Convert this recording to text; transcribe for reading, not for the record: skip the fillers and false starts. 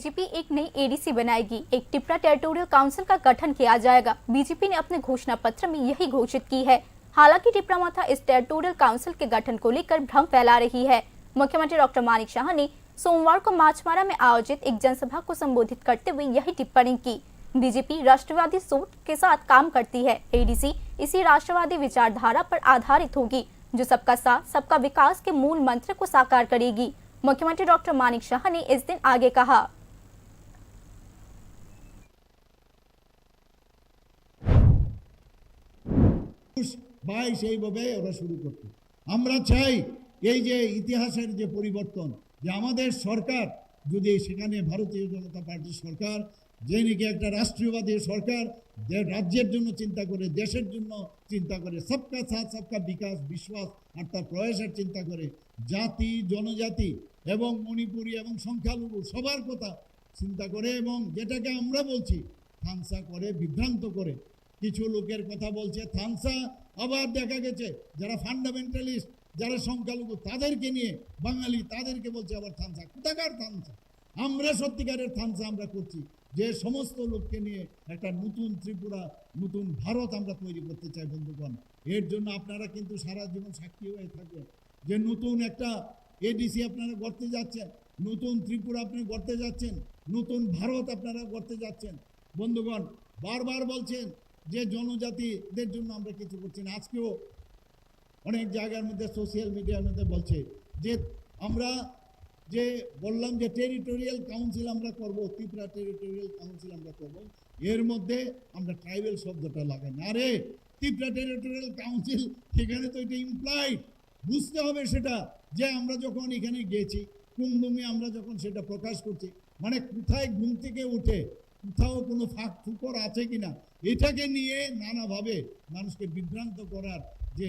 BJP एक नई ADC बनाएगी। एक टिपरा टेरिटोरियल काउंसिल का गठन किया जाएगा। बीजेपी ने अपने घोषणा पत्र में यही घोषित की है। हालांकि टिपरा माथा इस टेरिटोरियल काउंसिल के गठन को लेकर भ्रम फैला रही है। मुख्यमंत्री डॉक्टर मानिक शाह ने सोमवार को माछमारा में आयोजित एक जनसभा को संबोधित करते हुए यही टिप्पणी की। बीजेपी राष्ट्रवादी सोच के साथ काम करती है। एडीसी इसी राष्ट्रवादी विचारधारा पर आधारित होगी, जो सबका साथ सबका विकास के मूल मंत्र को साकार करेगी। मुख्यमंत्री डॉक्टर मानिक शाह ने इस दिन आगे कहा, शुरू करते আমরা চাই এই যে ইতিহাসের যে পরিবর্তন, যে আমাদের সরকার যদি সেখানে ভারতীয় জনতা পার্টির সরকার যে নাকি একটা রাষ্ট্রীয়বাদী সরকার, রাজ্যের জন্য চিন্তা করে, দেশের জন্য চিন্তা করে, সবকা সাথ সবকা বিকাশ বিশ্বাস আর তার প্রয়াসের চিন্তা করে, জাতি জনজাতি এবং মণিপুরী এবং সংখ্যালঘু সবার কথা চিন্তা করে, এবং যেটাকে আমরা বলছি থানসা করে, বিভ্রান্ত করে কিছু লোকের কথা বলছে থানসা, আবার দেখা গেছে যারা ফান্ডামেন্টালিস্ট, যারা সংখ্যালঘু তাদেরকে নিয়ে বাঙালি তাদেরকে বলছে আবার থানসা। কোথাকার থানসা? আমরা সত্যিকারের থানসা আমরা করছি, যে সমস্ত লোককে নিয়ে একটা নতুন ত্রিপুরা, নতুন ভারত আমরা তৈরি করতে চাই। বন্ধুগণ, এর জন্য আপনারা কিন্তু সারা জীবন সাক্ষী হয়ে থাকবেন যে নতুন একটা এডিসি আপনারা গড়তে যাচ্ছেন, নতুন ত্রিপুরা আপনি গড়তে যাচ্ছেন, নতুন ভারত আপনারা গড়তে যাচ্ছেন। বন্ধুগণ, বারবার বলছেন যে জনজাতিদের জন্য আমরা কিছু করছি না। আজকেও অনেক জায়গার মধ্যে সোশ্যাল মিডিয়ার মধ্যে বলছে যে আমরা যে বললাম যে টেরিটোরিয়াল কাউন্সিল আমরা করব, ত্রিপুরা টেরিটোরিয়াল কাউন্সিল আমরা করব, এর মধ্যে আমরা ট্রাইবেল শব্দটা লাগাই না। আরে ত্রিপুরা টেরিটোরিয়াল কাউন্সিল, সেখানে তো এটা ইমপ্লয়েড, বুঝতে হবে সেটা, যে আমরা যখন এখানে গেছি কুমদুমে আমরা যখন সেটা প্রকাশ করছি, মানে কোথায় ঘুম থেকে উঠে কোথাও কোনো ফাঁক ফুকর আছে কিনা, এটাকে নিয়ে নানাভাবে মানুষকে বিভ্রান্ত করার যে